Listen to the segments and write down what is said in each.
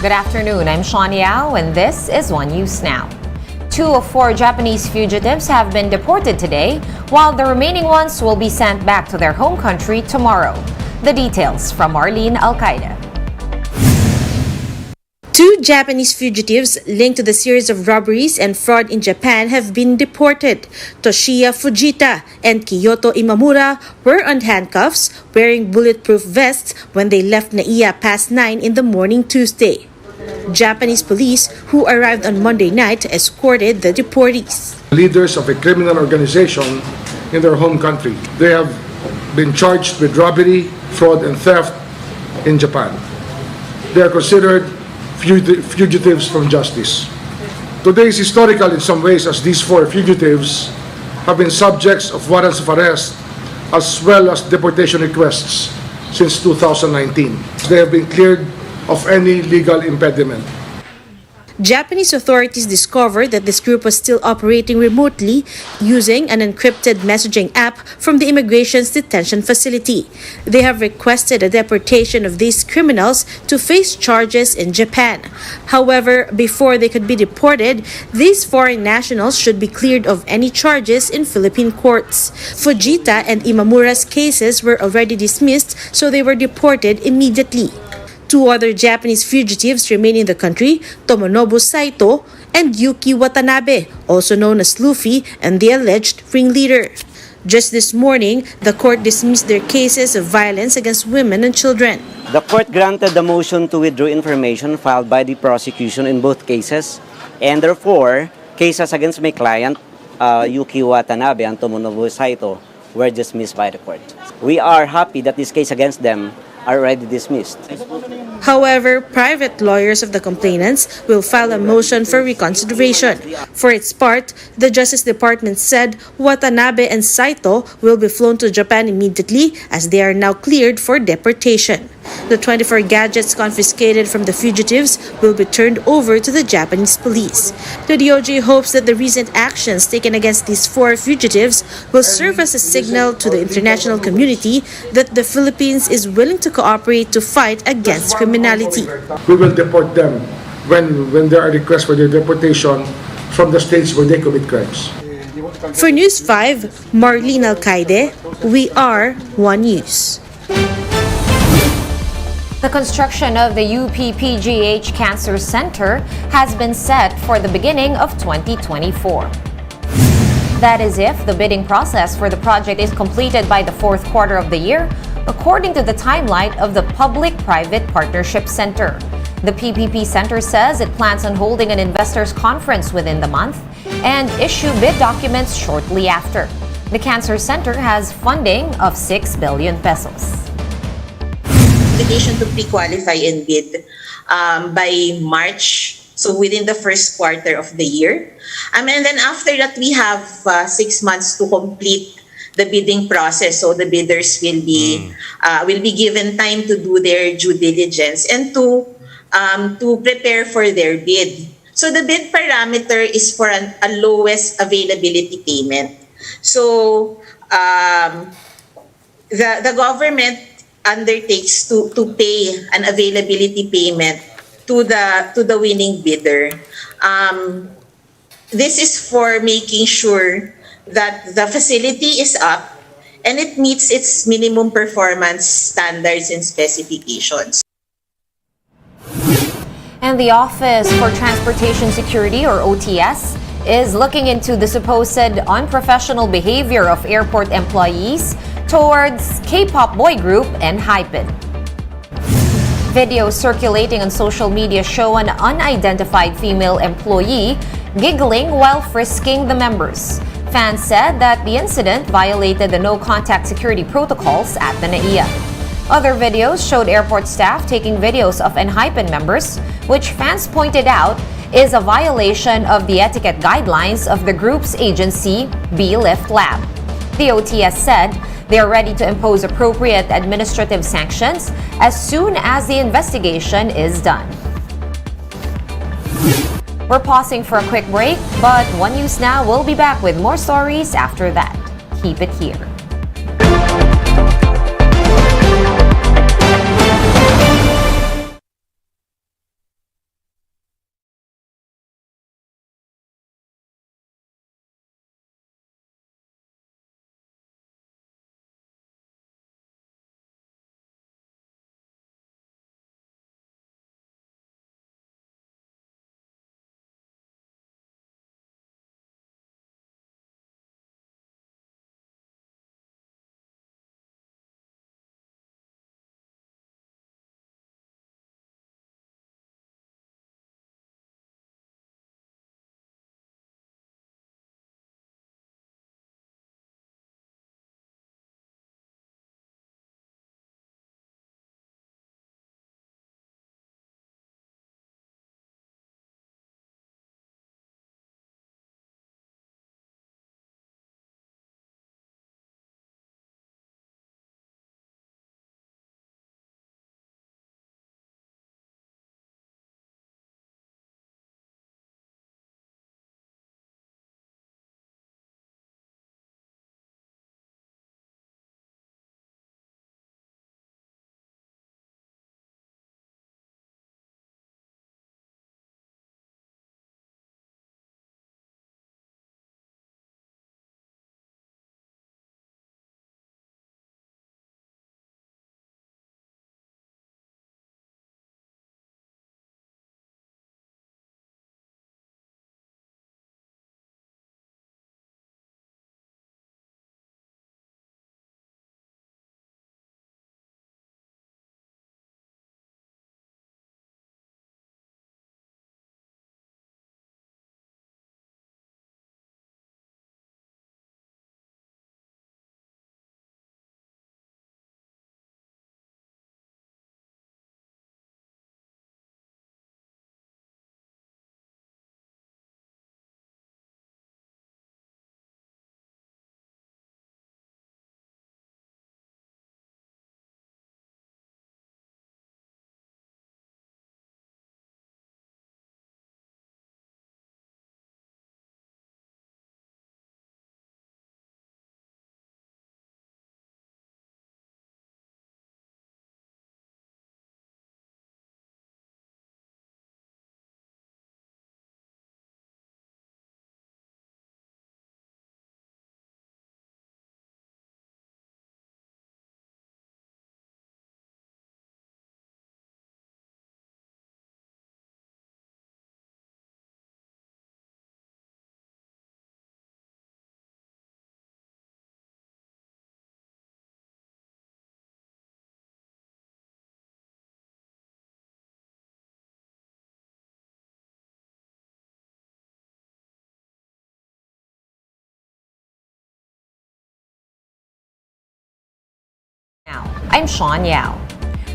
Good afternoon, I'm Sean Yao and this is One News Now. 2 of 4 Japanese fugitives have been deported today, while the remaining ones will be sent back to their home country tomorrow. The details from Marlene Alcaide. 2 Japanese fugitives linked to the series of robberies and fraud in Japan have been deported. Toshiya Fujita and Kiyoto Imamura were on handcuffs, wearing bulletproof vests when they left NAIA past 9 in the morning Tuesday. Japanese police, who arrived on Monday night, escorted the deportees. Leaders of a criminal organization in their home country. They have been charged with robbery, fraud, and theft in Japan. They are considered fugitives from justice. Today is historical in some ways, as these 4 fugitives have been subjects of warrants of arrest as well as deportation requests since 2019. They have been cleared of any legal impediment. Japanese authorities discovered that this group was still operating remotely using an encrypted messaging app from the immigration's detention facility. They have requested a deportation of these criminals to face charges in Japan. However, before they could be deported, these foreign nationals should be cleared of any charges in Philippine courts. Fujita and Imamura's cases were already dismissed, so they were deported immediately. 2 other Japanese fugitives remain in the country, Tomonobu Saito and Yuki Watanabe, also known as Luffy, and the alleged ringleader. Just this morning, the court dismissed their cases of violence against women and children. The court granted the motion to withdraw information filed by the prosecution in both cases, and therefore, cases against my client, Yuki Watanabe and Tomonobu Saito, were dismissed by the court. We are happy that this case against them are already dismissed. However, private lawyers of the complainants will file a motion for reconsideration. For its part, the Justice Department said Watanabe and Saito will be flown to Japan immediately as they are now cleared for deportation. The 24 gadgets confiscated from the fugitives will be turned over to the Japanese police. The DOJ hopes that the recent actions taken against these 4 fugitives will serve as a signal to the international community that the Philippines is willing to cooperate to fight against criminality. We will deport them when there are requests for their deportation from the states where they commit crimes. For News 5, Marlene Alcaide, we are One News. The construction of the UPPGH Cancer Center has been set for the beginning of 2024. That is if the bidding process for the project is completed by the 4th quarter of the year, according to the timeline of the Public-Private Partnership Center. The PPP Center says it plans on holding an investors conference within the month and issue bid documents shortly after. The Cancer Center has funding of 6 billion pesos. Application to pre-qualify and bid by March, so within the 1st quarter of the year. And then after that, we have 6 months to complete the bidding process. So the bidders will be given time to do their due diligence and to prepare for their bid. So the bid parameter is for a lowest availability payment. So the government undertakes to pay an availability payment to the winning bidder. This is for making sure that the facility is up and it meets its minimum performance standards and specifications. And the Office for Transportation Security, or OTS, is looking into the supposed unprofessional behavior of airport employees towards K-pop boy group ENHYPEN. Videos circulating on social media show an unidentified female employee giggling while frisking the members. Fans said that the incident violated the no-contact security protocols at the NAIA. Other videos showed airport staff taking videos of ENHYPEN members, which fans pointed out is a violation of the etiquette guidelines of the group's agency, B-Lift Lab. The OTS said they are ready to impose appropriate administrative sanctions as soon as the investigation is done. We're pausing for a quick break, but One News Now will be back with more stories after that. Keep it here. I'm Sean Yao.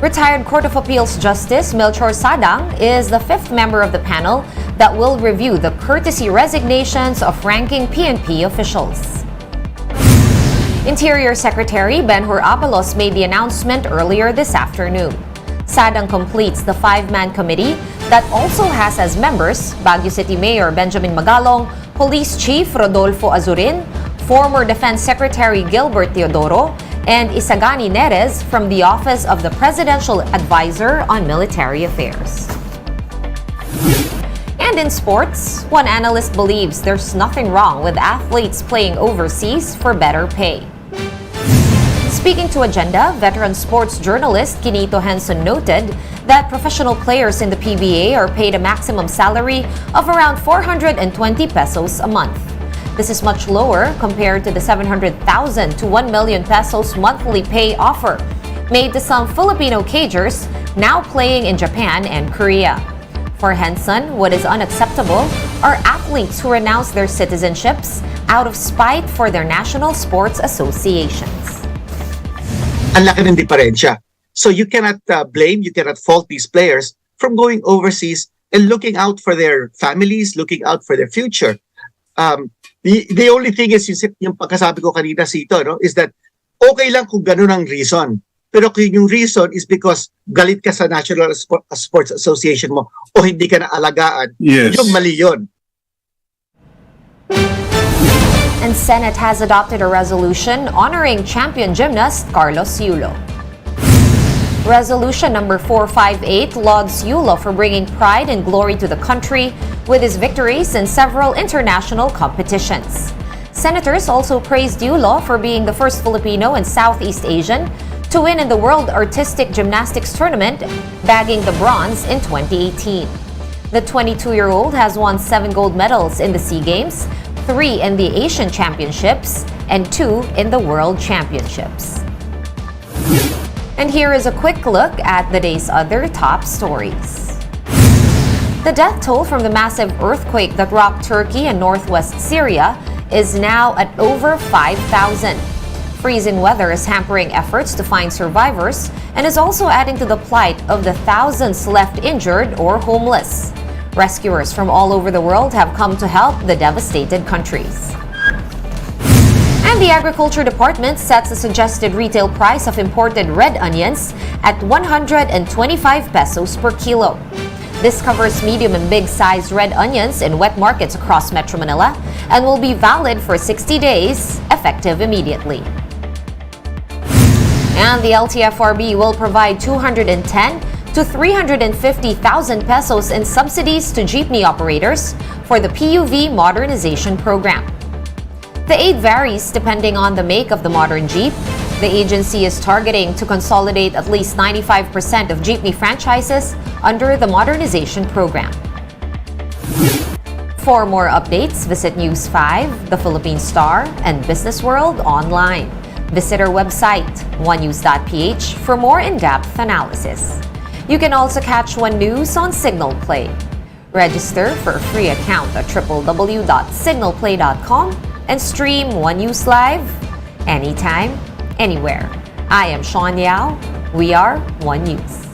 Retired Court of Appeals Justice Melchor Sadang is the fifth member of the panel that will review the courtesy resignations of ranking PNP officials. Interior Secretary Benhur Abalos made the announcement earlier this afternoon. Sadang completes the five-man committee that also has as members Baguio City Mayor Benjamin Magalong, Police Chief Rodolfo Azurin, former Defense Secretary Gilbert Teodoro, and Isagani Neres from the Office of the Presidential Advisor on Military Affairs. And in sports, one analyst believes there's nothing wrong with athletes playing overseas for better pay. Speaking to Agenda, veteran sports journalist Kinito Henson noted that professional players in the PBA are paid a maximum salary of around 420 pesos a month. This is much lower compared to the 700,000 to 1 million pesos monthly pay offer made to some Filipino cagers now playing in Japan and Korea. For Henson, what is unacceptable are athletes who renounce their citizenships out of spite for their national sports associations. Ang laki ng diferensya. So you cannot blame, you cannot fault these players from going overseas and looking out for their families, looking out for their future. The only thing is, yung pagkasabi ko kanina sito, no, is that okay lang kung ganun ang reason. Pero kung yung reason is because galit ka sa National Sports Association mo o hindi ka naalagaan, yung mali yun. And Senate has adopted a resolution honoring champion gymnast Carlos Yulo. Resolution number 458 lauds Yulo for bringing pride and glory to the country with his victories in several international competitions. Senators also praised Yulo for being the first Filipino and Southeast Asian to win in the World Artistic Gymnastics Tournament, bagging the bronze in 2018. The 22-year-old has won 7 gold medals in the SEA Games, 3 in the Asian Championships, and 2 in the World Championships. And here is a quick look at the day's other top stories. The death toll from the massive earthquake that rocked Turkey and northwest Syria is now at over 5,000. Freezing weather is hampering efforts to find survivors and is also adding to the plight of the thousands left injured or homeless. Rescuers from all over the world have come to help the devastated countries. And the Agriculture Department sets a suggested retail price of imported red onions at 125 pesos per kilo. This covers medium and big-sized red onions in wet markets across Metro Manila and will be valid for 60 days, effective immediately. And the LTFRB will provide 210 to 350,000 pesos in subsidies to jeepney operators for the PUV modernization program. The aid varies depending on the make of the modern Jeep. The agency is targeting to consolidate at least 95% of jeepney franchises under the modernization program. For more updates, visit News 5, The Philippine Star, and Business World online. Visit our website, onenews.ph, for more in-depth analysis. You can also catch One News on Signal Play. Register for a free account at www.signalplay.com and stream One News Live anytime, anywhere. I am Sean Yao. We are One News.